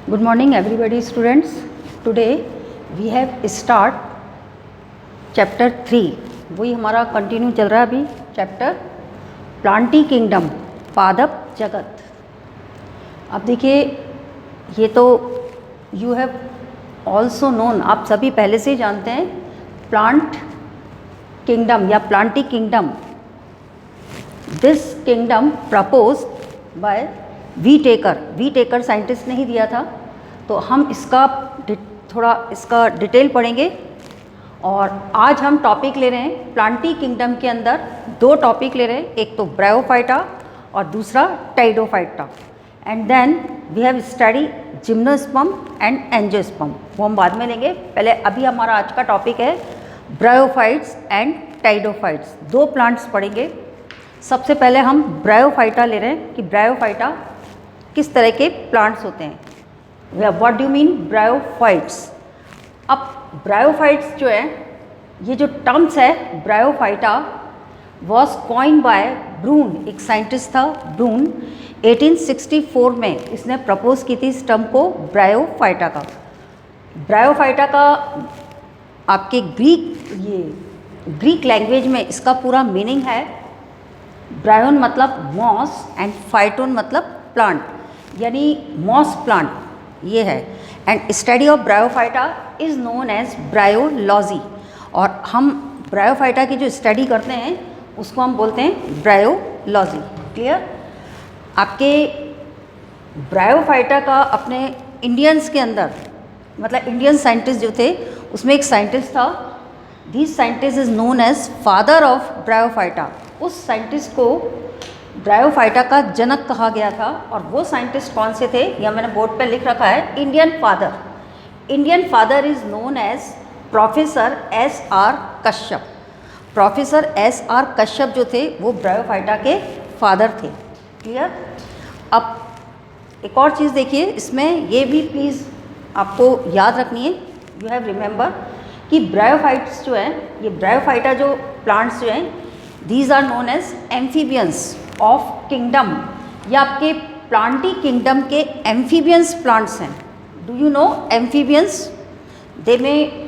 Good morning everybody students. Today we have start chapter 3. वही हमारा continue चल रहा है अभी चैप्टर प्लांटी किंगडम, पादप जगत। अब देखिए, ये तो यू हैव ऑल्सो नोन, आप सभी पहले से ही जानते हैं प्लांट किंगडम या plantae kingdom. This kingdom proposed by Whittaker scientist ने ही दिया था। तो हम इसका थोड़ा इसका डिटेल पढ़ेंगे। और आज हम टॉपिक ले रहे हैं प्लांटी किंगडम के अंदर दो टॉपिक ले रहे हैं, एक तो ब्रायोफाइटा और दूसरा pteridophyta. And then we have study gymnosperm and angiosperm, वो हम बाद में लेंगे। पहले अभी हमारा आज का टॉपिक है ब्रायोफाइट्स एंड टाइडोफाइट्स। दो प्लांट्स पढ़ेंगे। सबसे पहले हम ब्रायोफाइटा ले रहे हैं कि ब्रायोफाइटा किस तरह के प्लांट्स होते हैं। What do mean bryophytes. अब ब्रायोफाइट्स जो है, ये जो टर्म्स है ब्रायोफाइटा वॉज कॉइन्ड बाय ब्रून, एक साइंटिस्ट था ब्रून। 1864 में इसने प्रपोज की थी इस टर्म को ब्रायोफाइटा का। ब्रायोफाइटा का आपके ग्रीक लैंग्वेज में इसका पूरा मीनिंग है, ब्रायोन मतलब मॉस एंड फाइटोन मतलब प्लांट, यानी मॉस प्लांट ये है। And study of bryophyta is known as bryology. और हम ब्रायोफाइटा की जो स्टडी करते हैं उसको हम बोलते हैं ब्रायोलॉजी। क्लियर। आपके ब्रायोफाइटा का अपने इंडियंस के अंदर, मतलब इंडियन साइंटिस्ट जो थे उसमें एक साइंटिस्ट था, this scientist is known as father of bryophyta. उस साइंटिस्ट को ब्रायोफाइटा का जनक कहा गया था। और वो साइंटिस्ट कौन से थे, यह मैंने बोर्ड पर लिख रखा है, Indian father. Indian father is known as professor S.R. Kashyap. Professor S.R. Kashyap जो थे वो ब्रायोफाइटा के फादर थे। क्लियर। अब एक और चीज़ देखिए, इसमें ये भी प्लीज़ आपको याद रखनी है, यू हैव रिमेंबर कि ब्रायोफाइट्स जो हैं, ये ब्रायोफाइटा जो प्लांट्स जो हैं, these are known as amphibians of kingdom, या आपके प्लांटी किंगडम के एम्फीबियंस प्लांट्स हैं। Do you know amphibians? They में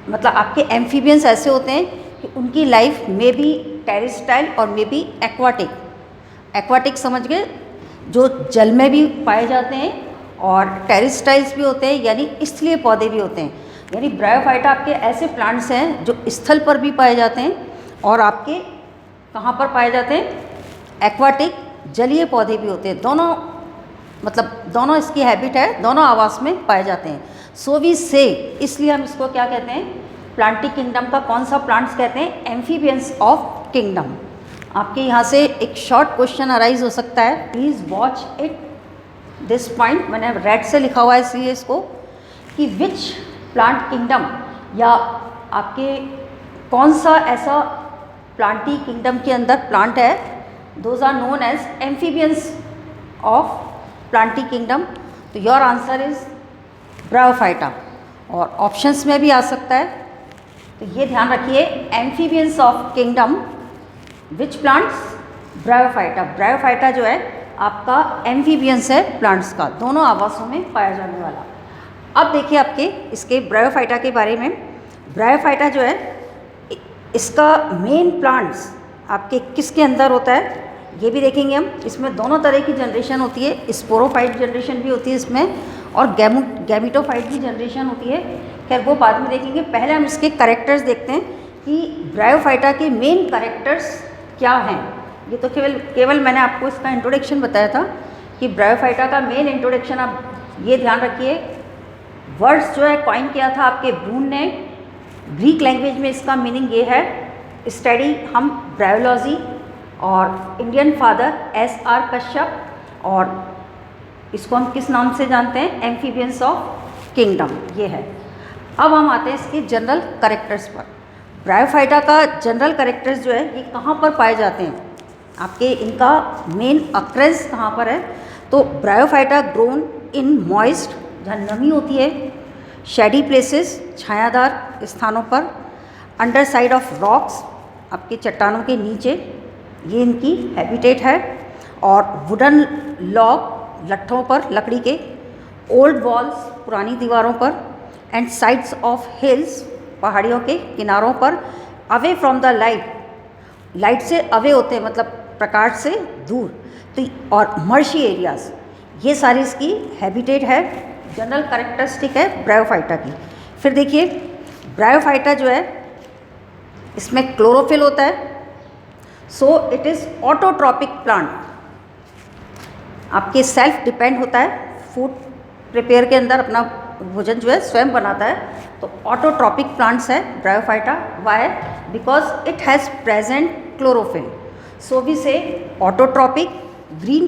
मतलब आपके एम्फीबियंस ऐसे होते हैं कि उनकी लाइफ में भी टेरेस्ट्राइल और में भी एक्वाटिक। एक्वाटिक समझ गए, जो जल में भी पाए जाते हैं, और टेरेस्ट्राइल्स भी होते हैं यानी स्थलीय पौधे भी होते हैं। यानी ब्रायोफाइटा आपके ऐसे प्लांट्स हैं जो स्थल पर भी पाए जाते हैं और आपके कहाँ पर पाए जाते हैं, एक्वाटिक जलीय पौधे भी होते हैं। दोनों मतलब दोनों इसकी हैबिट है, दोनों आवास में पाए जाते हैं। सो वी से, इसलिए हम इसको क्या कहते हैं, प्लांटी किंगडम का कौन सा प्लांट्स कहते हैं, एम्फीबियंस ऑफ किंगडम। आपके यहाँ से एक शॉर्ट क्वेश्चन अराइज हो सकता है, please watch it this point. मैंने रेड से लिखा हुआ है इसलिए इसको, कि विच प्लांट किंगडम, या आपके कौन सा ऐसा प्लांटी किंगडम के अंदर प्लांट है, those are known as amphibians of plantae kingdom. तो योर आंसर इज ब्रायोफाइटा। और ऑप्शंस में भी आ सकता है, तो ये ध्यान रखिए, amphibians of kingdom which plants, bryophyta. Bryophyta जो है आपका एम्फीबियंस है प्लांट्स का, दोनों आवासों में पाया जाने वाला। अब देखिए आपके इसके ब्रायोफाइटा के बारे में। ब्रायोफाइटा जो है इसका मेन प्लांट्स आपके किसके अंदर होता है, ये भी देखेंगे हम। इसमें दोनों तरह की जनरेशन होती है, स्पोरोफाइट जनरेशन भी होती है इसमें, और गैमिटोफाइट की जनरेशन होती है। खैर वो बाद में देखेंगे, पहले हम इसके करेक्टर्स देखते हैं कि ब्रायोफाइटा के मेन करेक्टर्स क्या हैं। ये तो केवल मैंने आपको इसका इंट्रोडक्शन बताया था कि ब्रायोफाइटा का मेन इंट्रोडक्शन आप ये ध्यान रखिए। वर्ड्स जो है कॉइन किया था आपके ब्रून ने, ग्रीक लैंग्वेज में इसका मीनिंग ये है, स्टडी हम ब्रायोलॉजी, और इंडियन फादर S.R. कश्यप, और इसको हम किस नाम से जानते हैं, एम्फीबियंस ऑफ किंगडम, ये है। अब हम आते हैं इसके जनरल करेक्टर्स पर। ब्रायोफाइटा का जनरल करेक्टर्स जो है ये कहाँ पर पाए जाते हैं, आपके इनका मेन अक्रेंस कहाँ पर है। तो ब्रायोफाइटा ग्रोन इन मॉइस्ट, जहाँ नमी होती है, शेडी प्लेसेस, छायादार स्थानों पर, अंडर साइड ऑफ रॉक्स, आपके चट्टानों के नीचे, ये इनकी हैबिटेट है। और वुडन लॉग, लट्ठों पर लकड़ी के, ओल्ड वॉल्स, पुरानी दीवारों पर, एंड साइड्स ऑफ हिल्स, पहाड़ियों के किनारों पर, away from the light, light से अवे होते हैं मतलब प्रकाश से दूर, तो और मर्शी एरियाज, ये सारी इसकी हैबिटेट है, जनरल कैरेक्टरिस्टिक है ब्रायोफाइटा की। फिर देखिए ब्रायोफाइटा जो है इसमें क्लोरोफिल होता है, so it is autotrophic plant, आपके सेल्फ डिपेंड होता है, फूड प्रिपेयर के अंदर अपना भोजन जो है स्वयं बनाता है, तो ऑटोट्रॉपिक प्लांट्स है bryophyta. Why? Because it has present chlorophyll, so we say autotrophic green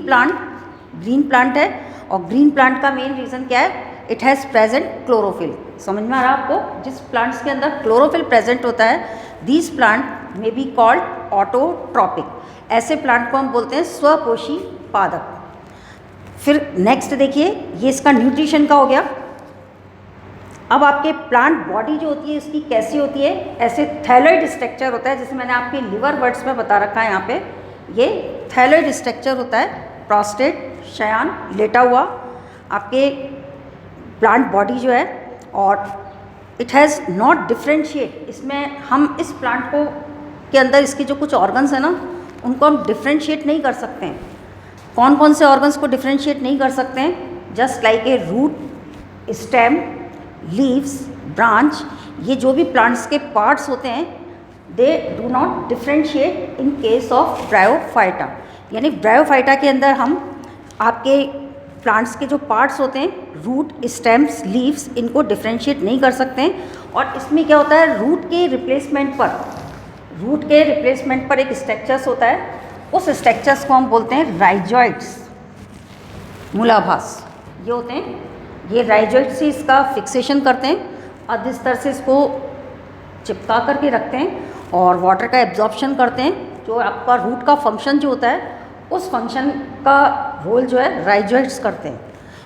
plant है, और ग्रीन प्लांट का मेन रीज़न क्या है? It has present chlorophyll. समझ में आ रहा है आपको? जिस प्लांट्स के अंदर क्लोरोफिल प्रेजेंट होता है, these plant may be called autotrophic, ऐसे प्लांट को हम बोलते हैं स्वपोषी पादप। फिर नेक्स्ट देखिए, ये इसका न्यूट्रिशन का हो गया। अब आपके प्लांट बॉडी जो होती है इसकी कैसी होती है? ऐसे थैलॉइड स्ट्रक्चर होता है, जैसे मैंने आपके लिवर वर्ड्स में बता रखा है यहाँ पे, ये थैलॉइड स्ट्रक्चर होता है, प्रोस्टेट, शयान, लेटा हुआ आपके प्लांट बॉडी जो है, और इट हैज़ नॉट डिफ्रेंशिएट, इसमें हम इस प्लांट को के अंदर इसके जो कुछ ऑर्गन्स हैं ना, उनको हम डिफ्रेंशिएट नहीं कर सकते हैं। कौन कौन से ऑर्गन्स को डिफ्रेंशिएट नहीं कर सकते हैं? Just like a root, stem, leaves, branch, ये जो भी प्लांट्स के पार्ट्स होते हैं, they do not differentiate in case of bryophyta. यानी ब्रायोफाइटा के अंदर हम आपके प्लांट्स के जो पार्ट्स होते हैं, रूट, स्टेम्स, लीव्स, इनको डिफ्रेंशिएट नहीं कर सकते हैं। और इसमें क्या होता है, रूट के रिप्लेसमेंट पर एक स्ट्रक्चर्स होता है, उस स्ट्रक्चर्स को हम बोलते हैं राइजॉइड्स, मूलाभास, ये होते हैं। ये राइजॉइड से इसका फिक्सेशन करते हैं, अधिस्तर से इसको चिपका करके रखते हैं और वाटर का एब्जॉर्प्शन करते हैं। जो आपका रूट का फंक्शन जो होता है, उस फंक्शन का रोल जो है राइजॉइड्स करते हैं।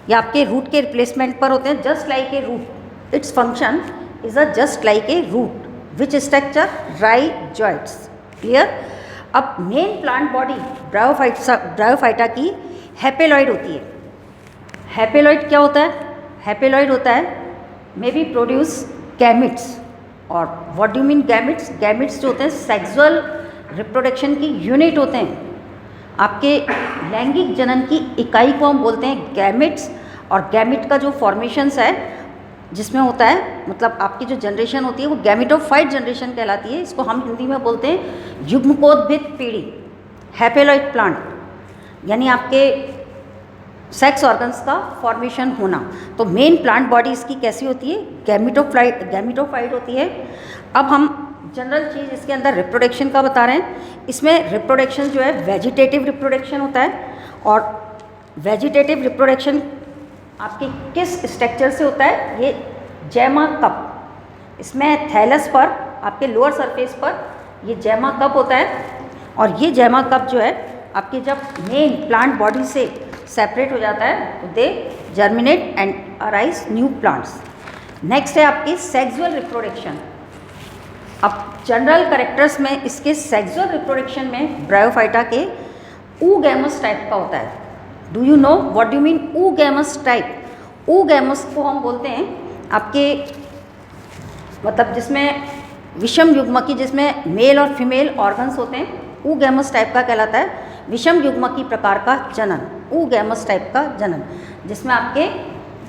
ये आपके रूट के रिप्लेसमेंट पर होते हैं, just like a root, its function is just like a root, which structure? Rhizoids. Clear? अब मेन प्लांट बॉडी ब्रायोफाइटा की हेपेलॉइड होती है। हेपेलॉइड क्या होता है? हेपेलॉइड होता है मे बी प्रोड्यूस गैमिट्स। और what do mean gametes? Gametes जो होते हैं सेक्सुअल रिप्रोडक्शन की यूनिट होते हैं, आपके लैंगिक जनन की इकाई को हम बोलते हैं गैमिट्स। और गैमिट का जो फॉर्मेशंस है जिसमें होता है, मतलब आपकी जो जनरेशन होती है वो गैमिटोफाइट जनरेशन कहलाती है। इसको हम हिंदी में बोलते हैं युग्मकोद्भिद पीढ़ी। हेपेलॉइड प्लांट यानी आपके सेक्स ऑर्गन्स का फॉर्मेशन होना। तो मेन प्लांट बॉडी इसकी कैसी होती है? गैमिटोफाइट होती है। अब हम जनरल चीज़ इसके अंदर रिप्रोडक्शन का बता रहे हैं। इसमें रिप्रोडक्शन जो है वेजिटेटिव रिप्रोडक्शन होता है, और वेजिटेटिव रिप्रोडक्शन आपके किस स्ट्रक्चर से होता है? ये जैमा कप, इसमें थैलस पर आपके लोअर सरफेस पर ये जैमा कप होता है, और ये जैमा कप जो है आपके जब मेन प्लांट बॉडी से सेपरेट हो जाता है तो they germinate and arise new plants. Next है आपकी सेक्सुअल रिप्रोडक्शन। अब जनरल कैरेक्टर्स में इसके सेक्सुअल रिप्रोडक्शन में ब्रायोफाइटा के oogamous टाइप का होता है। Do you know what do mean oogamous type? oogamous को हम बोलते हैं आपके मतलब जिसमें विषम युग्मकी, जिसमें मेल और फीमेल ऑर्गन्स होते हैं, oogamous टाइप का कहलाता है। विषम युग्मकी प्रकार का जनन, oogamous टाइप का जनन, जिसमें आपके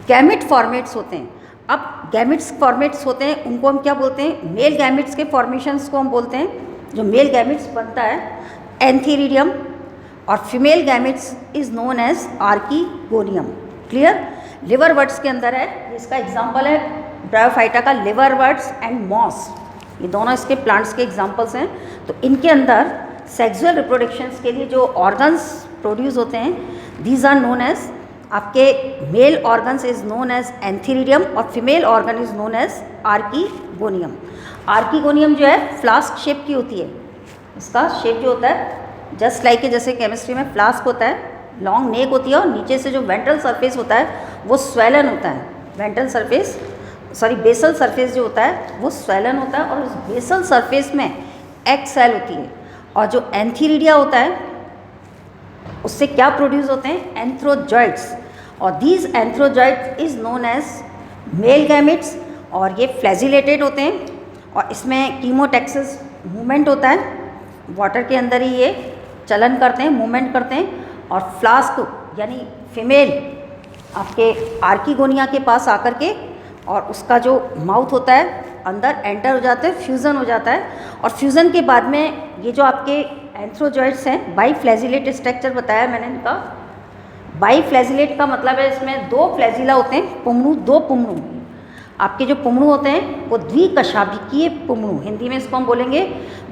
गैमिट फॉर्मेट्स होते हैं। अब गैमिट्स फॉर्मेट्स होते हैं, उनको हम क्या बोलते हैं? मेल गैमिट्स के फॉर्मेशंस को हम बोलते हैं, जो मेल गैमिट्स बनता है, एंथीरिडियम, और female gametes is known as archegonium. Clear? Liverworts के अंदर है, इसका एग्जाम्पल है ब्रायोफाइटा का लिवर वर्ड्स एंड मॉस, ये दोनों इसके प्लांट्स के एग्जाम्पल्स हैं। तो इनके अंदर सेक्सुअल रिप्रोडक्शंस के लिए जो ऑर्गन्स प्रोड्यूस होते हैं, दीज आर नोन एज, आपके male organs is known as antheridium और female organ is known as archegonium. Archegonium जो है फ्लास्क शेप की होती है, इसका शेप जो होता है जस्ट लाइक जैसे केमिस्ट्री में फ्लास्क होता है, लॉन्ग नेक होती है, और नीचे से जो वेंट्रल सरफेस होता है वो स्वेलन होता है। वेंट्रल सरफेस बेसल सरफेस जो होता है वो स्वेलन होता है, और उस बेसल सरफेस में एग सेल होती है। और जो एंथीरिडिया होता है उससे क्या प्रोड्यूस होते हैं? एंथ्रोजॉइड्स। और these antherozoid is known as male gametes, और ये फ्लैजिलेटेड होते हैं और इसमें कीमोटैक्सिस मूवमेंट होता है, वाटर के अंदर ही ये चलन करते हैं, मूवमेंट करते हैं, और फ्लास्क यानी फीमेल आपके आर्किगोनिया के पास आकर के और उसका जो माउथ होता है अंदर एंटर हो जाते हैं, फ्यूज़न हो जाता है, और फ्यूज़न के बाद में ये जो आपके एंथ्रोजॉइड्स हैं, बाईफ्लैजिलेट स्ट्रक्चर बताया मैंने इनका। बाईफ्लैजिलेट का मतलब है इसमें दो फ्लैजिला होते हैं, पुंगड़ू, दो पुंगड़ू। आपके जो पुंगड़ू होते हैं वो द्विकशाभिकीय पुंगड़ू, हिंदी में इसको हम बोलेंगे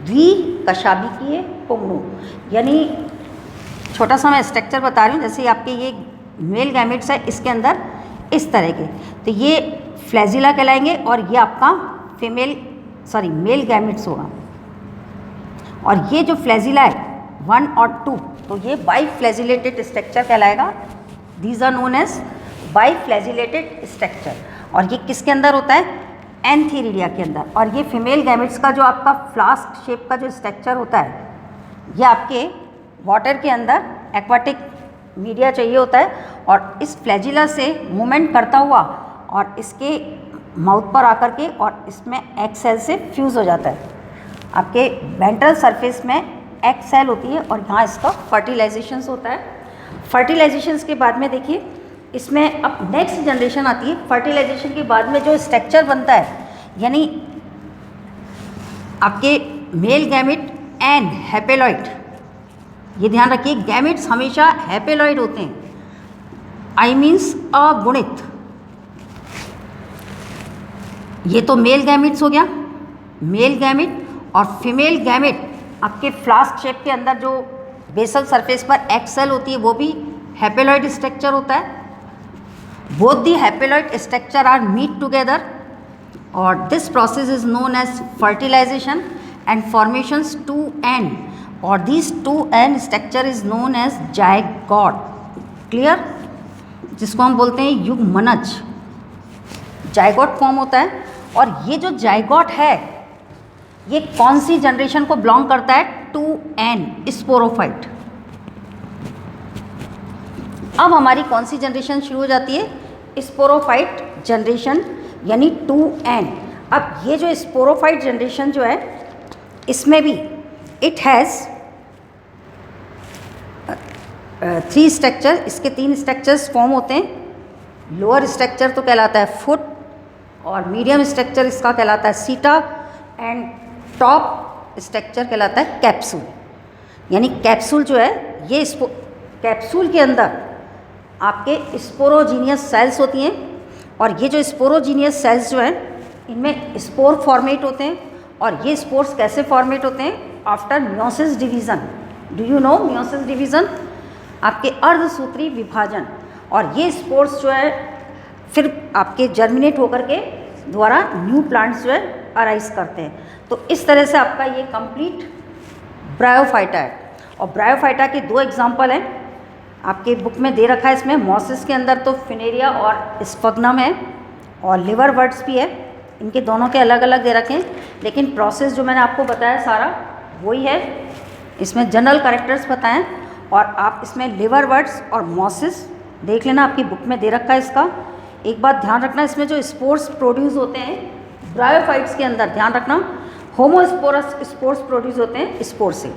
द्विकशाभिकीय पुंगड़ू। यानी छोटा सा मैं स्ट्रक्चर बता रही हूँ, जैसे आपके ये मेल गैमेट्स है, इसके अंदर इस तरह के, तो ये फ्लैजिला कहलाएंगे और ये आपका मेल गैमेट्स होगा। और ये जो फ्लैजिला है 1 और 2, तो ये बाईफ्लैजिलेटेड स्ट्रक्चर कहलाएगा। These are known as biflagellated structure. और ये किसके अंदर होता है? एंथीरिडिया के अंदर। और ये फीमेल गैमेट्स का जो आपका फ्लास्क शेप का जो स्ट्रक्चर होता है, ये आपके वाटर के अंदर एक्वाटिक मीडिया चाहिए होता है, और इस फ्लैजिला से मूवमेंट करता हुआ और इसके माउथ पर आकर के और इसमें एग सेल से फ्यूज़ हो जाता है। आपके वेंट्रल सरफेस में एग सेल होती है और यहाँ इसका फर्टिलाइजेशन होता है। फर्टिलाइजेशन के बाद में देखिए इसमें अब नेक्स्ट जनरेशन आती है। फर्टिलाइजेशन के बाद में जो स्ट्रक्चर बनता है, यानी आपके मेल गैमेट एंड हैपेलॉइड, ये ध्यान रखिए गैमेट्स हमेशा हैपेलॉइड होते हैं, आई मीन्स अगुणित। ये तो मेल गैमेट्स हो गया, मेल गैमेट। और फीमेल गैमेट आपके फ्लास्क शेप के अंदर जो बेसल सरफेस पर एग सेल होती है वो भी हैपेलॉइड स्ट्रक्चर होता है। Both the haploid structure are meet together और this process is known as fertilisation and formations 2N, और this 2N structure is known as zygote. Clear? जिसको हम बोलते हैं युग्मनज, जायगोट फॉर्म होता है। और ये जो जायगोट है ये कौन सी जनरेशन को बिलोंग करता है? 2N, sporophyte. अब हमारी कौन सी जनरेशन शुरू हो जाती है? स्पोरोफाइट जनरेशन, यानी 2N। अब ये जो स्पोरोफाइट जनरेशन जो है इसमें भी इट हैज़ 3 स्ट्रक्चर, इसके 3 स्ट्रक्चर्स फॉर्म होते हैं। लोअर स्ट्रक्चर तो कहलाता है फुट, और मीडियम स्ट्रक्चर इसका कहलाता है सीटा, एंड टॉप स्ट्रक्चर कहलाता है कैप्सूल। यानी कैप्सूल जो है ये कैप्सूल के अंदर आपके स्पोरोजीनियस सेल्स होती हैं, और ये जो स्पोरोजीनियस सेल्स जो हैं इनमें स्पोर फॉर्मेट होते हैं। और ये स्पोर्स कैसे फॉर्मेट होते हैं? After meiosis division. Do you no meiosis division? आपके अर्धसूत्री विभाजन। और ये स्पोर्स जो है फिर आपके जर्मिनेट होकर के द्वारा न्यू प्लांट्स जो है अराइज करते हैं। तो इस तरह से आपका ये कंप्लीट ब्रायोफाइटा है। और ब्रायोफाइटा के 2 एग्जाम्पल हैं, आपके बुक में दे रखा है। इसमें मॉसिस के अंदर तो फिनेरिया और स्फग्नम है, और लिवर वर्ड्स भी है। इनके दोनों के अलग अलग दे रखे हैं, लेकिन प्रोसेस जो मैंने आपको बताया सारा वही है। इसमें जनरल कैरेक्टर्स बताएं, और आप इसमें लिवर वर्ड्स और मॉसिस देख लेना, आपकी बुक में दे रखा है इसका। एक बात ध्यान रखना, इसमें जो स्पोर्स प्रोड्यूस होते हैं ब्रायोफाइट्स के अंदर, ध्यान रखना होमोस्पोरस स्पोर्स प्रोड्यूस होते हैं स्पोर से।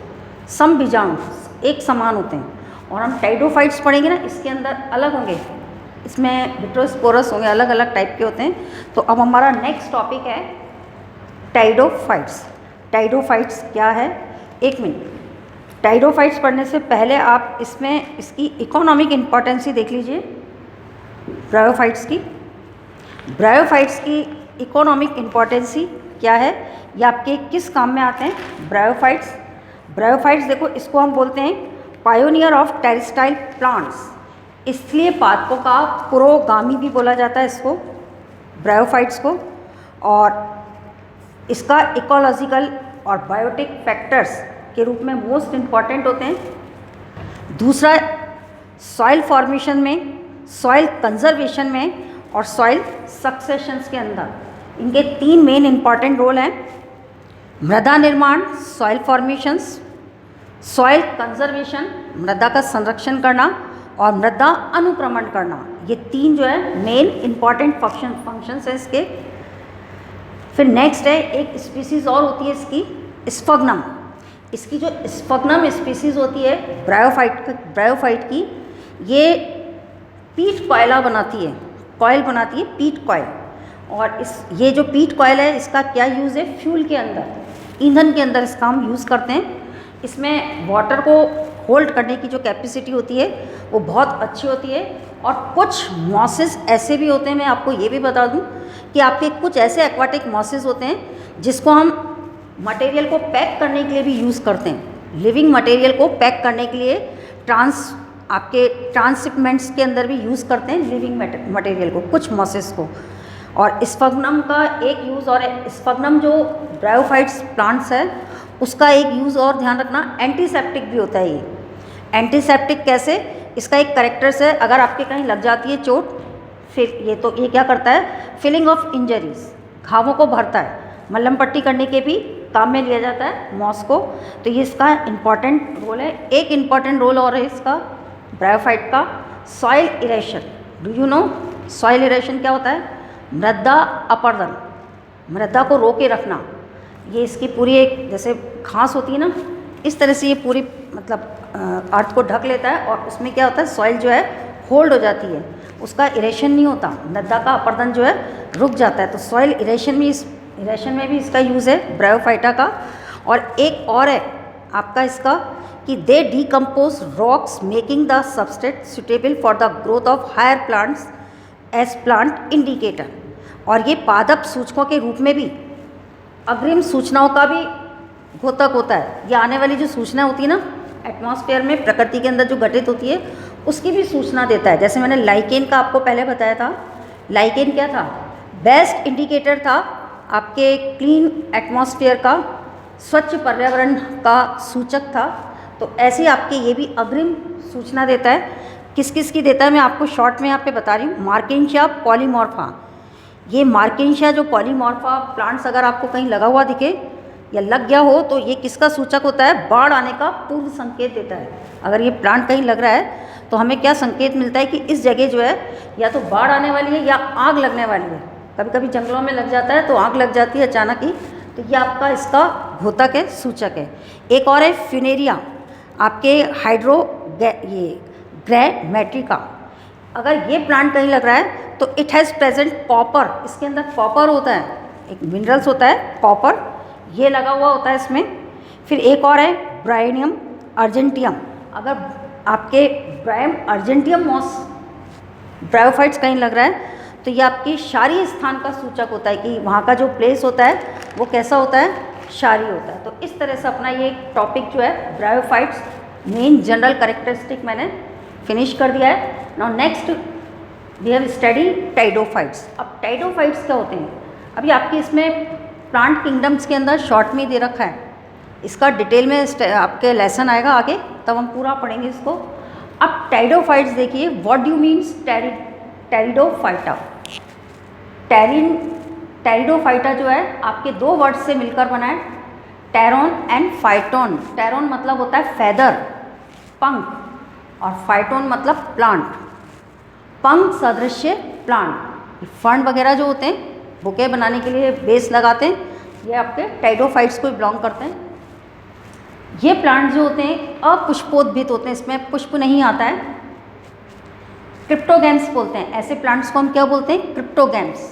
सम बीजाणु एक समान होते हैं, और हम टाइडोफाइट्स पढ़ेंगे ना, इसके अंदर अलग होंगे, इसमें विट्रोस्पोरस होंगे, अलग अलग टाइप के होते हैं। तो अब हमारा नेक्स्ट टॉपिक है टाइडोफाइट्स। टाइडोफाइट्स क्या है? 1 मिनट। टाइडोफाइट्स पढ़ने से पहले आप इसमें इसकी इकोनॉमिक इम्पॉर्टेंस ही देख लीजिए ब्रायोफाइट्स की। ब्रायोफाइट्स की इकोनॉमिक इम्पॉर्टेंस ही क्या है, ये आपके किस काम में आते हैं? ब्रायोफाइट्स। ब्रायोफाइट्स देखो, इसको हम बोलते हैं पायोनियर ऑफ टेरेस्ट्राइल प्लांट्स, इसलिए पादपों का पुरोगामी भी बोला जाता है इसको, ब्रायोफाइट्स को। और इसका इकोलॉजिकल और बायोटिक फैक्टर्स के रूप में मोस्ट इम्पॉर्टेंट होते हैं। दूसरा, सॉइल फॉर्मेशन में, सॉइल कंजर्वेशन में, और सॉइल सक्सेशंस के अंदर इनके 3 मेन इम्पॉर्टेंट रोल हैं। मृदा निर्माण, सॉइल फॉर्मेशंस, सॉइल कंजर्वेशन, मृदा का संरक्षण करना, और मृदा अनुक्रमण करना। ये 3 जो है मेन इंपॉर्टेंट फंक्शंस है इसके। फिर नेक्स्ट है एक स्पीसीज़ और होती है इसकी, स्फग्नम। इसकी जो स्फग्नम स्पीसीज़ होती है ब्रायोफाइट की, ये पीट कॉयला बनाती है, कॉयल बनाती है, पीट कॉयल। और ये जो पीट कॉयल है इसका क्या यूज़ है, फ्यूल के अंदर, ईंधन के अंदर इसका हम यूज़ करते हैं। इसमें वाटर को होल्ड करने की जो कैपेसिटी होती है वो बहुत अच्छी होती है। और कुछ मॉसेस ऐसे भी होते हैं, मैं आपको ये भी बता दूं कि आपके कुछ ऐसे एक्वाटिक मॉसेस होते हैं जिसको हम मटेरियल को पैक करने के लिए भी यूज़ करते हैं। लिविंग मटेरियल को पैक करने के लिए आपके ट्रांसशिपमेंट्स के अंदर भी यूज़ करते हैं लिविंग मटेरियल को, कुछ मॉसेस को। और स्फग्नम का एक यूज़, और स्फग्नम जो ब्रायोफाइट्स प्लांट्स है उसका एक यूज़ और ध्यान रखना, एंटीसेप्टिक भी होता है ये। एंटीसेप्टिक कैसे, इसका एक कैरेक्टर्स है, अगर आपके कहीं लग जाती है चोट, फिर ये क्या करता है, फिलिंग ऑफ इंजरीज, घावों को भरता है, मलहम पट्टी करने के भी काम में लिया जाता है मॉस को। तो ये इसका इम्पॉर्टेंट रोल है। एक इम्पॉर्टेंट रोल और है इसका ब्रायोफाइट का, soil aeration. Do you know soil aeration क्या होता है, मृदा अपरदन, मृदा को रोके रखना। ये इसकी पूरी एक जैसे घास होती है ना, इस तरह से ये पूरी मतलब अर्थ को ढक लेता है और उसमें क्या होता है, सॉइल जो है होल्ड हो जाती है, उसका इरेशन नहीं होता, मृदा का अपरदन जो है रुक जाता है। तो सॉइल इरेशन में भी इसका यूज़ है ब्रायोफाइटा का। और एक और है आपका इसका कि they decompose rocks making the substrate suitable for the growth of higher plants as plant indicator. और ये पादप सूचकों के रूप में भी अग्रिम सूचनाओं का भी घोतक होता है। ये आने वाली जो सूचना होती है ना एटमॉस्फेयर में, प्रकृति के अंदर जो घटित होती है, उसकी भी सूचना देता है। जैसे मैंने लाइकेन का आपको पहले बताया था, लाइकेन क्या था, बेस्ट इंडिकेटर था आपके क्लीन एटमॉस्फेयर का, स्वच्छ पर्यावरण का सूचक था। तो ऐसे आपके ये भी अग्रिम सूचना देता है। किस किस की देता है मैं आपको शॉर्ट में यहाँ पे बता रही हूँ। मार्केंशिया पॉलीमॉर्फा, ये मार्केंशिया जो पॉलीमॉर्फा प्लांट्स अगर आपको कहीं लगा हुआ दिखे या लग गया हो तो ये किसका सूचक होता है, बाढ़ आने का पूर्व संकेत देता है। अगर ये प्लांट कहीं लग रहा है तो हमें क्या संकेत मिलता है कि इस जगह जो है या तो बाढ़ आने वाली है या आग लगने वाली है। कभी कभी जंगलों में लग जाता है तो आग लग जाती है अचानक ही, तो ये आपका इसका घोतक है, सूचक है। एक और है फ्यूनेरिया, आपके ग्रैमेट्रिका। अगर ये प्लांट कहीं लग रहा है तो इट हैज़ प्रेजेंट कॉपर, इसके अंदर कॉपर होता है, एक मिनरल्स होता है कॉपर, ये लगा हुआ होता है इसमें। फिर एक और है ब्रायनियम अर्जेंटियम। अगर आपके ब्रायम अर्जेंटियम मॉस ब्रायोफाइट्स कहीं लग रहा है तो ये आपकी क्षारीय स्थान का सूचक होता है कि वहाँ का जो प्लेस होता है वो कैसा होता है, क्षारीय होता है। तो इस तरह से अपना ये टॉपिक जो है ब्रायोफाइट्स मेन जनरल कैरेक्टरिस्टिक मैंने फिनिश कर दिया है। Now next we have study pteridophytes. अब टाइडोफाइट्स क्या होते हैं, अभी आपके इसमें प्लांट किंगडम्स के अंदर शॉर्ट में दे रखा है, इसका डिटेल में आपके लेसन आएगा आगे तब हम पूरा पढ़ेंगे इसको। अब टाइडोफाइट्स देखिए, what do means pteridophyta. Pteridophyta जो है आपके 2 वर्ड से मिलकर बना है, टेरोन एंड फाइटोन। टेरोन मतलब होता है फेदर, पंख, और फाइटोन मतलब प्लांट, पंख सदृश्य प्लांट। फंड वगैरह जो होते हैं बुके बनाने के लिए बेस लगाते हैं, ये आपके टाइडोफाइट्स को बिलोंग करते हैं। ये प्लांट जो होते हैं अपुष्पोद्भिद होते हैं, इसमें पुष्प नहीं आता है, क्रिप्टोगैम्स बोलते हैं ऐसे प्लांट्स को। हम क्या बोलते हैं, क्रिप्टोगैम्स।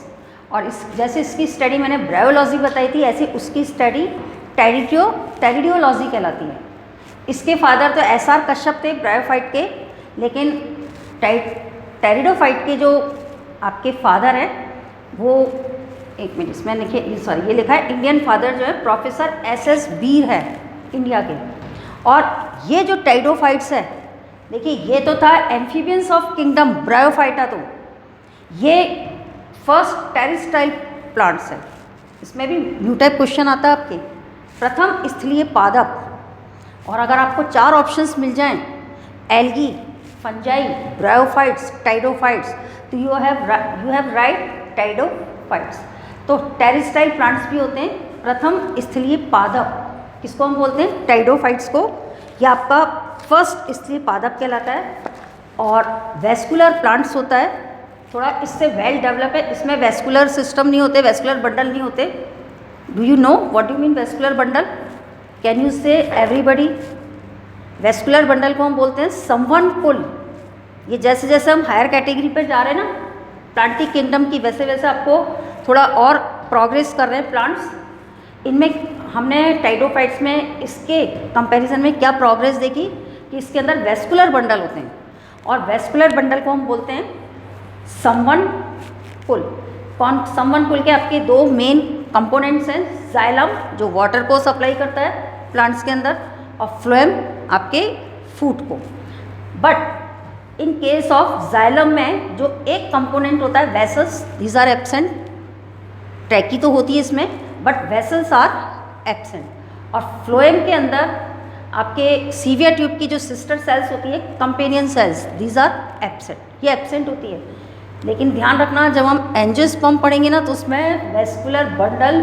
और जैसे इसकी स्टडी मैंने ब्रायोलॉजी बताई थी, ऐसे उसकी स्टडी टेरिडियोलॉजी कहलाती है। इसके फादर तो SR कश्यप थे ब्रायोफाइट के, लेकिन टेरिडोफाइट के जो आपके फादर हैं वो, एक मिनट इसमें लिखिए, सॉरी ये लिखा है इंडियन फादर जो है प्रोफेसर SS बीर है इंडिया के। और ये जो टाइडोफाइट्स है, देखिए ये तो था एम्फीबियंस ऑफ किंगडम ब्रायोफाइटा, तो ये फर्स्ट टेरेस्ट्राइल प्लांट्स है। इसमें भी न्यू टाइप क्वेश्चन आता है आपके, प्रथम स्थलीय पादप। और अगर आपको 4 ऑप्शंस मिल जाएं, एल्गी, फंजाई, ब्रायोफाइट्स, टाइडोफाइट्स, तो यू हैव राइट टाइडोफाइट्स। तो टेरेस्ट्राइल प्लांट्स भी होते हैं, प्रथम स्थलीय पादप किसको हम बोलते हैं, टाइडोफाइट्स को। यह आपका फर्स्ट स्थलीय पादप कहलाता है। और वेस्कुलर प्लांट्स होता है, थोड़ा इससे वेल डेवलप है, इसमें वेस्कुलर सिस्टम नहीं होते, वेस्कुलर बंडल नहीं होते। Do you know what do mean vascular bundle? Can you से एवरीबडी? वेस्कुलर बंडल को हम बोलते हैं समवन पुल। ये जैसे जैसे हम हायर कैटेगरी पर जा रहे हैं ना प्लांटिक किंगडम की, वैसे वैसे आपको थोड़ा और प्रोग्रेस कर रहे हैं प्लांट्स। इनमें हमने टाइडोफाइट्स में इसके कंपैरिजन में क्या प्रोग्रेस देखी कि इसके अंदर वेस्कुलर बंडल होते हैं, और वेस्कुलर बंडल को हम बोलते हैं समवन पुल। कौन समवन पुल के आपके दो मेन कंपोनेंट्स हैं, जाइलम जो वाटर को सप्लाई करता है प्लांट्स के अंदर, और फ्लोएम आपके फूड को। But in case of xylem में जो एक कंपोनेंट होता है vessels, these are absent. Tracheae तो होती है इसमें बट वेसल्स आर एब्सेंट। और फ्लोएम के अंदर आपके सीवियर ट्यूब की जो सिस्टर सेल्स होती है, companion cells, these are absent, ये एब्सेंट होती है। लेकिन ध्यान रखना जब हम एंजियोस्पर्म पढ़ेंगे ना तो उसमें वेस्कुलर बंडल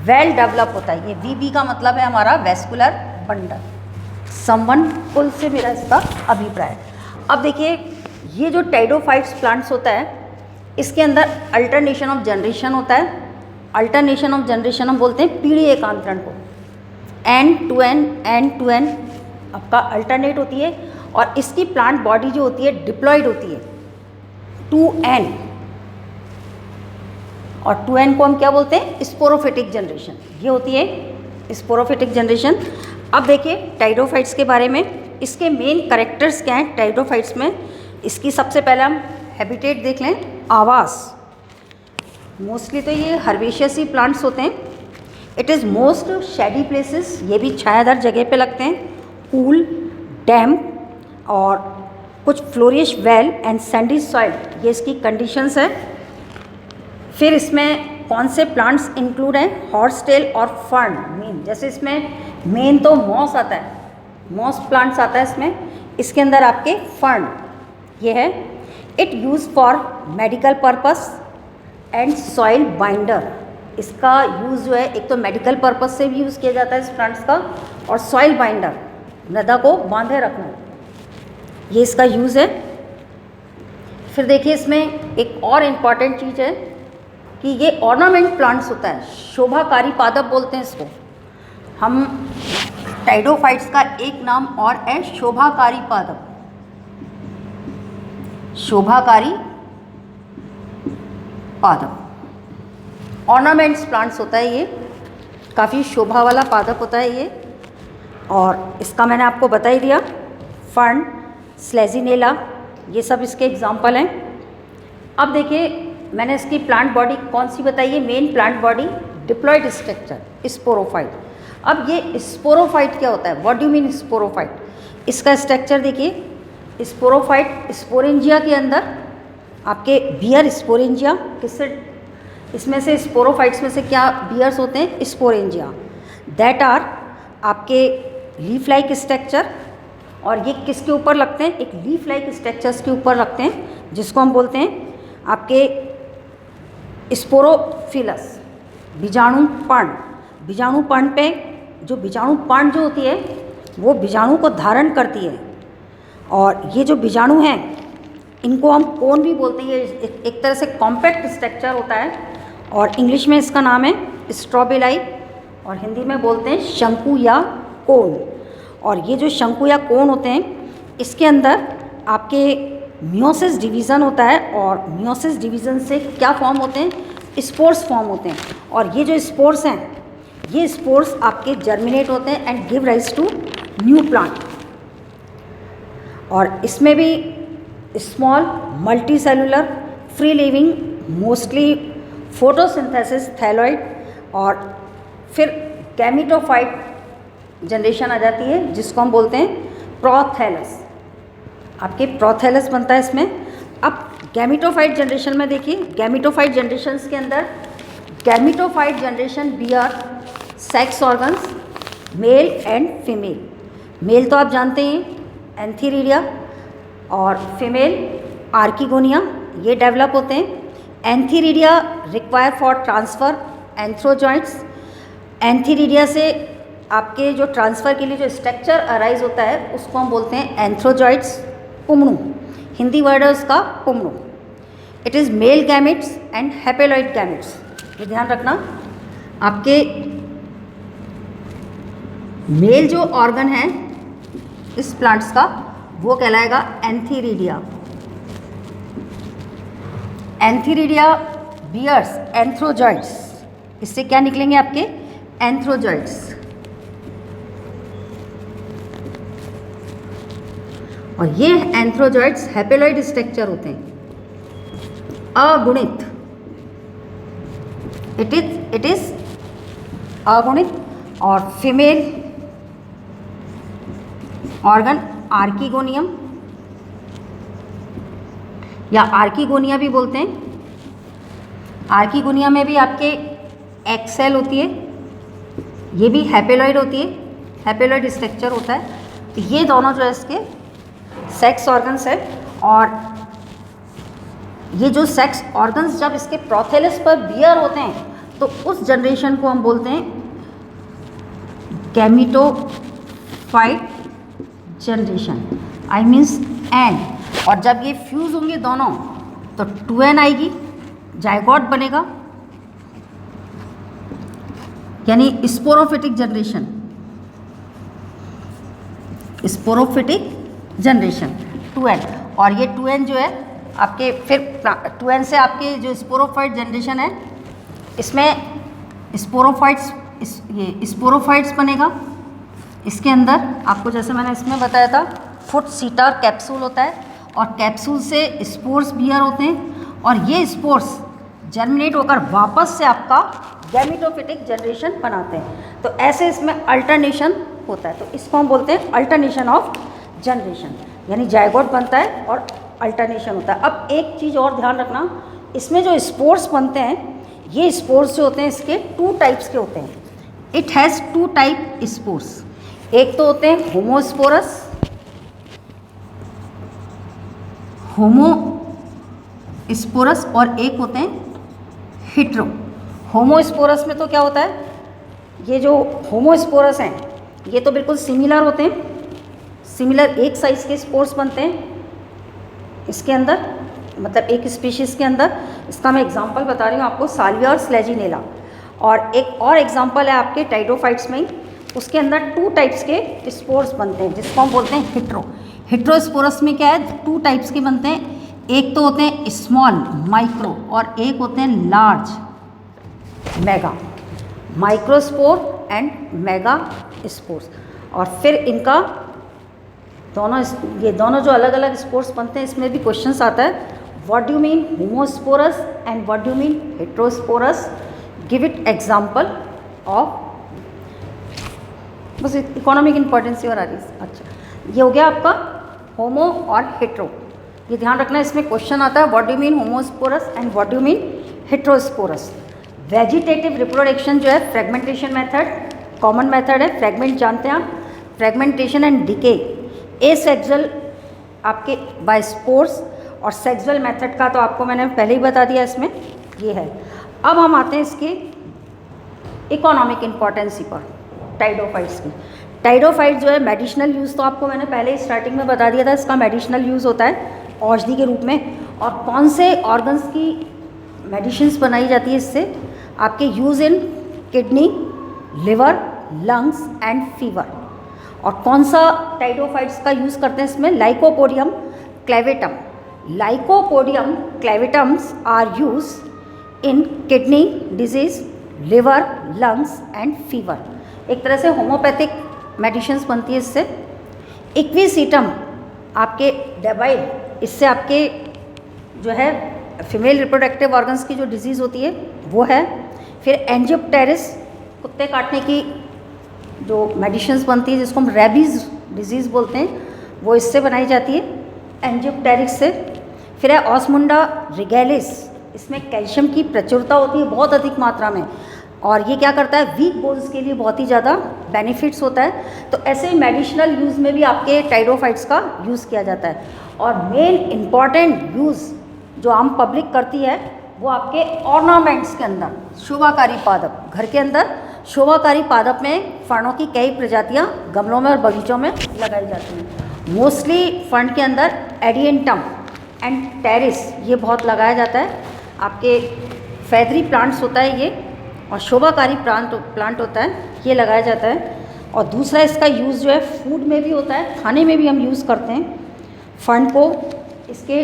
वेल डेवलप होता है। ये वीबी का मतलब है हमारा वेस्कुलर बंडल। समवन पुल से मेरा इसका अभिप्राय। अब देखिए ये जो टाइडोफाइट्स प्लांट्स होता है इसके अंदर अल्टरनेशन ऑफ जनरेशन होता है। अल्टरनेशन ऑफ जनरेशन हम बोलते हैं पीढ़ी एकांतरण को। एंड टू एन आपका अल्टरनेट होती है, और इसकी प्लांट बॉडी जो होती है डिप्लॉयड होती है टू एन, और टू एन को हम क्या बोलते हैं? Sporophytic generation. ये होती है स्पोरोफिटिक जनरेशन। अब देखिए टाइडोफाइट्स के बारे में, इसके मेन करेक्टर्स क्या हैं टाइडोफाइट्स में। इसकी सबसे पहले हम हैबिटेट देख लें, आवास। मोस्टली तो ये हर्बेशियस ही प्लांट्स होते हैं। It is most shady places, ये भी छायादार जगह पे लगते हैं, कूल, डैम और कुछ flourish well and Sandy soil, ये इसकी कंडीशंस है। फिर इसमें कौन से प्लांट्स इंक्लूड हैं? हॉर्स टेल और फर्न मेन। जैसे इसमें मेन तो मॉस आता है, मॉस प्लांट्स आता है इसमें। इसके अंदर आपके फर्न ये है। It use for medical purpose and soil binder. इसका यूज़ जो है एक तो मेडिकल पर्पस से भी यूज़ किया जाता है इस प्लांट्स का, और सॉइल बाइंडर, मृदा को बांधे रखना, ये इसका यूज़ है। फिर देखिए इसमें एक और इम्पॉर्टेंट चीज़ है कि ये ऑर्नामेंट प्लांट्स होता है, शोभाकारी पादप बोलते हैं इसको हम। टाइडोफाइट्स का एक नाम और है शोभाकारी पादप। शोभाकारी पादप ऑर्नामेंट्स प्लांट्स होता है, ये काफ़ी शोभा वाला पादप होता है ये। और इसका मैंने आपको बता ही दिया, फर्न, स्लेजिनेला, ये सब इसके एग्जाम्पल हैं। अब देखिए मैंने इसकी प्लांट बॉडी कौन सी बताई है? Main plant body diploid structure, sporophyte. अब ये स्पोरोफाइट क्या होता है? What do mean sporophyte? इसका स्ट्रक्चर देखिए, स्पोरोफाइट स्पोरेंजिया के अंदर आपके बियर स्पोरेंजिया, किससे? इसमें से स्पोरोफाइट्स में से क्या बियर्स होते हैं? स्पोरेंजिया, दैट आर आपके लीफ लाइक स्ट्रक्चर। और ये किसके ऊपर लगते हैं? एक लीफ लाइक स्ट्रक्चर्स के ऊपर लगते हैं, जिसको हम बोलते हैं आपके स्पोरोफिलस, बीजाणु पर्ण। बीजाणु पर्ण पे जो बीजाणु पर्ण जो होती है वो बीजाणु को धारण करती है, और ये जो बीजाणु हैं इनको हम कोन भी बोलते हैं। ये एक तरह से कॉम्पैक्ट स्ट्रक्चर होता है, और इंग्लिश में इसका नाम है स्ट्रोबिलाई, और हिंदी में बोलते हैं शंकु या कोन। और ये जो शंकु या कोन होते हैं इसके अंदर आपके मियोसिस डिवीज़न होता है, और मियोसिस डिवीज़न से क्या फॉर्म होते हैं? स्पोर्स फॉर्म होते हैं। और ये जो स्पोर्स हैं ये स्पोर्स आपके जर्मिनेट होते हैं and give rise to new plant. और इसमें भी small multicellular free living, mostly photosynthesis thalloid, और फिर गैमेटोफाइट जनरेशन आ जाती है जिसको हम बोलते हैं प्रोथैलस। आपके प्रोथैलस बनता है इसमें। अब गैमेटोफाइट जनरेशन में देखिए, गैमेटोफाइट जनरेशन्स के अंदर gametophyte generation bear sex organs male and female. Male तो आप जानते हैं एंथीरिडिया, और फीमेल आर्किगोनिया, ये डेवलप होते हैं। एंथीरिडिया रिक्वायर फॉर ट्रांसफ़र एंथ्रोजॉइंट्स। एंथीरिडिया से आपके जो ट्रांसफ़र के लिए जो स्ट्रक्चर अराइज होता है उसको हम बोलते हैं एंथ्रोजॉइट्स, पुमणु। हिंदी वर्ड है उसका पुंगनू। It is male gametes and haploid gametes. ये ध्यान रखना, आपके मेल जो ऑर्गन है इस प्लांट्स का वो कहलाएगा एंथीरिडिया। एंथीरिडिया बियर्स एंथ्रोजॉइड्स। इससे क्या निकलेंगे आपके एंथ्रोजॉइड्स। और ये एंथ्रोजॉइड्स हैपेलॉइड स्ट्रक्चर होते हैं, अगुणित। इट इज अगुणित। और फीमेल ऑर्गन आर्किगोनियम या आर्किगोनिया भी बोलते हैं। आर्किगोनिया में भी आपके एग सेल होती है, ये भी हैपेलॉइड होती है, हैपेलॉइड स्ट्रक्चर होता है। तो ये दोनों जो है इसके सेक्स ऑर्गन्स है। और ये जो सेक्स ऑर्गन्स जब इसके प्रोथेलिस पर बियर होते हैं तो उस जनरेशन को हम बोलते हैं gametophyte generation, I means N. और जब ये फ्यूज़ होंगे दोनों तो 2n आएगी, जाइगोट बनेगा, यानी sporophytic generation. Sporophytic generation 2n। और ये 2n जो है आपके फिर 2n से आपके जो स्पोरोफाइट जनरेशन है इसमें स्पोरोफाइट्स बनेगा। इसके अंदर आपको जैसे मैंने इसमें बताया था फुट सीटर कैप्सूल होता है और कैप्सूल से स्पोर्स बियर होते हैं और ये स्पोर्स जर्मिनेट होकर वापस से आपका गैमीटोफिटिक जनरेशन बनाते हैं। तो ऐसे इसमें अल्टरनेशन होता है, तो इसको हम बोलते हैं अल्टरनेशन ऑफ जनरेशन, यानी जाइगोट बनता है और अल्टरनेशन होता है। अब एक चीज़ और ध्यान रखना, इसमें जो स्पोर्स बनते हैं ये स्पोर्स जो होते हैं इसके 2 टाइप्स के होते हैं। It has 2 type spores. एक तो होते हैं होमोस्पोरस, होमोस्पोरस, और एक होते हैं हिट्रो। होमोस्पोरस में तो क्या होता है, ये जो होमोस्पोरस हैं ये तो बिल्कुल सिमिलर होते हैं, सिमिलर एक साइज के स्पोर्स बनते हैं इसके अंदर, मतलब एक स्पीशीज़ के अंदर। इसका मैं एग्जांपल बता रही हूँ आपको, साल्विया और स्लेजिनेला। और एक और एग्जांपल है आपके टाइडोफाइट्स में ही, उसके अंदर 2 टाइप्स के स्पोर्स बनते हैं जिसको हम बोलते हैं हिट्रो। हिट्रोस्पोरस में क्या है, 2 टाइप्स के बनते हैं। एक तो होते हैं स्मॉल माइक्रो और एक होते हैं large mega. Microspore and mega spores. और फिर इनका ये दोनों जो अलग अलग स्पोर्स बनते हैं इसमें भी क्वेश्चंस आता है, what do mean homosporous and what do mean heterosporous, give it example of. बस इकोनॉमिक इंपॉर्टेंस और आ रही है। अच्छा, ये हो गया आपका होमो और हेट्रो। ये ध्यान रखना, इसमें क्वेश्चन आता है what do mean homosporous and what do mean heterosporous. Vegetative reproduction जो है फ्रेगमेंटेशन मेथड कॉमन मेथड है। फ्रेगमेंट जानते हैं आप, फ्रेगमेंटेशन एंड डिके एसेक्सुअल आपके बाय स्पोर्स, और सेक्सुअल मेथड का तो आपको मैंने पहले ही बता दिया इसमें ये है। अब हम आते हैं इसके इकोनॉमिक इम्पॉर्टेंसी पर टाइडोफाइट्स की। टाइडोफाइट जो है मेडिसिनल यूज़ तो आपको मैंने पहले ही स्टार्टिंग में बता दिया था, इसका मेडिसिनल यूज़ होता है औषधि के रूप में। और कौन से ऑर्गन्स की मेडिसिन्स बनाई जाती है इससे, आपके use in kidney, liver, lungs and fever. और कौन सा टाइडोफाइट्स का यूज़ करते हैं इसमें, lycopodium clavatum. Lycopodium clavatums are use in kidney disease, liver, lungs and fever. एक तरह से होम्योपैथिक मेडिसिन्स बनती है इससे। इक्विसीटम आपके डेबाइल, इससे आपके जो है फीमेल रिप्रोडक्टिव ऑर्गन्स की जो डिजीज़ होती है वो है। फिर एंजियोप्टेरिस, कुत्ते काटने की जो मेडिसिन्स बनती है जिसको हम रेबीज़ डिजीज़ बोलते हैं, वो इससे बनाई जाती है एंजियोप्टेरिक्स से। फिर है ऑस्मुंडा रिगेलिस, इसमें कैल्शियम की प्रचुरता होती है बहुत अधिक मात्रा में, और ये क्या करता है, वीक बोन्स के लिए बहुत ही ज़्यादा बेनिफिट्स होता है। तो ऐसे ही मेडिसिनल यूज़ में भी आपके टाइडोफाइट्स का यूज़ किया जाता है। और मेन इम्पॉर्टेंट यूज़ जो आम पब्लिक करती है वो आपके ऑर्नामेंट्स के अंदर, शोभाकारी पादप, घर के अंदर शोभाकारी पादप में फर्नों की कई प्रजातियाँ गमलों में और बगीचों में लगाई जाती हैं। मोस्टली फर्न के अंदर एडियंटम एंड टेरिस ये बहुत लगाया जाता है। आपके फैदरी प्लांट्स होता है ये, और शोभाकारी प्लांट होता है, ये लगाया जाता है। और दूसरा इसका यूज़ जो है फूड में भी होता है, खाने में भी हम यूज़ करते हैं। फंड को, इसके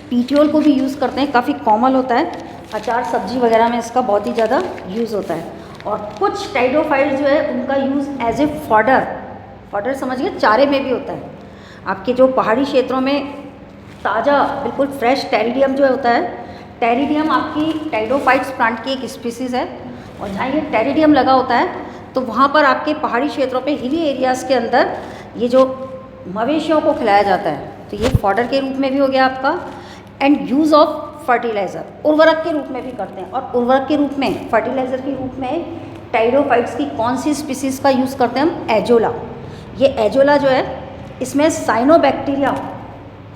पीटियोल को भी यूज़ करते हैं, काफ़ी कॉमन होता है, अचार सब्जी वगैरह में इसका बहुत ही ज़्यादा यूज़ होता है। और कुछ टाइडोफाइट्स जो है उनका यूज़ एज ए फॉडर समझिए, चारे में भी होता है। आपके जो पहाड़ी क्षेत्रों में ताज़ा बिल्कुल फ्रेश टेरिडियम जो होता है, टेरिडियम आपकी टाइडोफाइट्स प्लांट की एक स्पीसीज़ है, और जहाँ ये टेरिडियम लगा होता है तो वहाँ पर आपके पहाड़ी क्षेत्रों पे, हिली एरियाज़ के अंदर ये जो मवेशियों को खिलाया जाता है, तो ये फॉडर के रूप में भी हो गया आपका। एंड यूज़ ऑफ फर्टिलाइज़र, उर्वरक के रूप में भी करते हैं। और उर्वरक के रूप में, फर्टिलाइज़र के रूप में टाइडोफाइट्स की कौन सी स्पीसीज़ का यूज़ करते हैं हम? एजोला। ये एजोला जो है, इसमें साइनोबैक्टीरिया,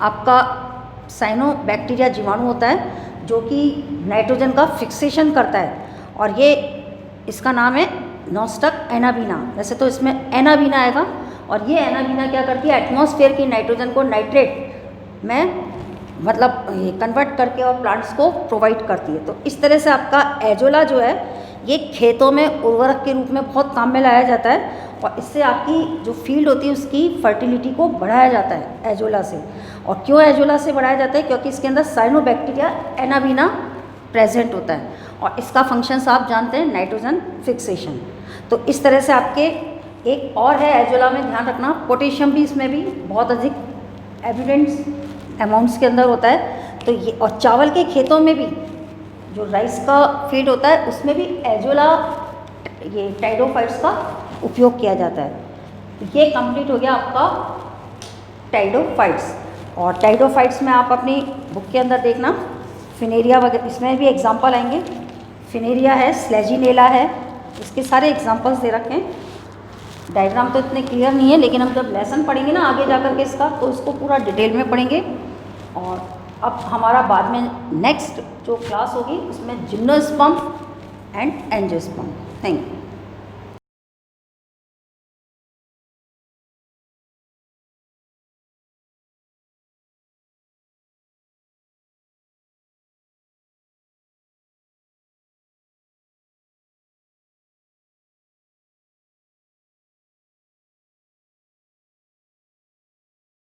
आपका साइनोबैक्टीरिया जीवाणु होता है जो कि नाइट्रोजन का फिक्सेशन करता है, और ये इसका नाम है नॉस्टक एनाबीना। वैसे तो इसमें एनाबीना आएगा, और ये एनाबीना क्या करती है? एटमॉस्फेयर की नाइट्रोजन को नाइट्रेट में मतलब ये कन्वर्ट करके और प्लांट्स को प्रोवाइड करती है। तो इस तरह से आपका एजोला जो है ये खेतों में उर्वरक के रूप में बहुत काम में लाया जाता है, और इससे आपकी जो फील्ड होती है उसकी फर्टिलिटी को बढ़ाया जाता है एजोला से। और क्यों एजोला से बढ़ाया जाता है? क्योंकि इसके अंदर साइनोबैक्टीरिया एनाबीना प्रेजेंट होता है, और इसका फंक्शंस आप जानते हैं, नाइट्रोजन फिक्सेशन। तो इस तरह से आपके एक और है एजोला में, ध्यान रखना, पोटेशियम भी इसमें भी बहुत अधिक एविडेंस अमाउंट्स के अंदर होता है। तो ये, और चावल के खेतों में भी जो राइस का फीड होता है उसमें भी एजोला, ये टाइडोफाइट्स का उपयोग किया जाता है। ये कंप्लीट हो गया आपका टाइडोफाइट्स। और टाइडोफाइट्स में आप अपनी बुक के अंदर देखना, फिनेरिया वगैरह, इसमें भी एग्जांपल आएंगे। फिनेरिया है, स्लेजिनेला है, इसके सारे एग्जांपल्स दे रखे हैं। डायग्राम तो इतने क्लियर नहीं है, लेकिन हम जब लेसन पढ़ेंगे ना आगे जा कर के इसका, तो इसको पूरा डिटेल में पढ़ेंगे। और अब हमारा बाद में नेक्स्ट जो क्लास होगी उसमें gymnosperm and angiosperm. Thank you.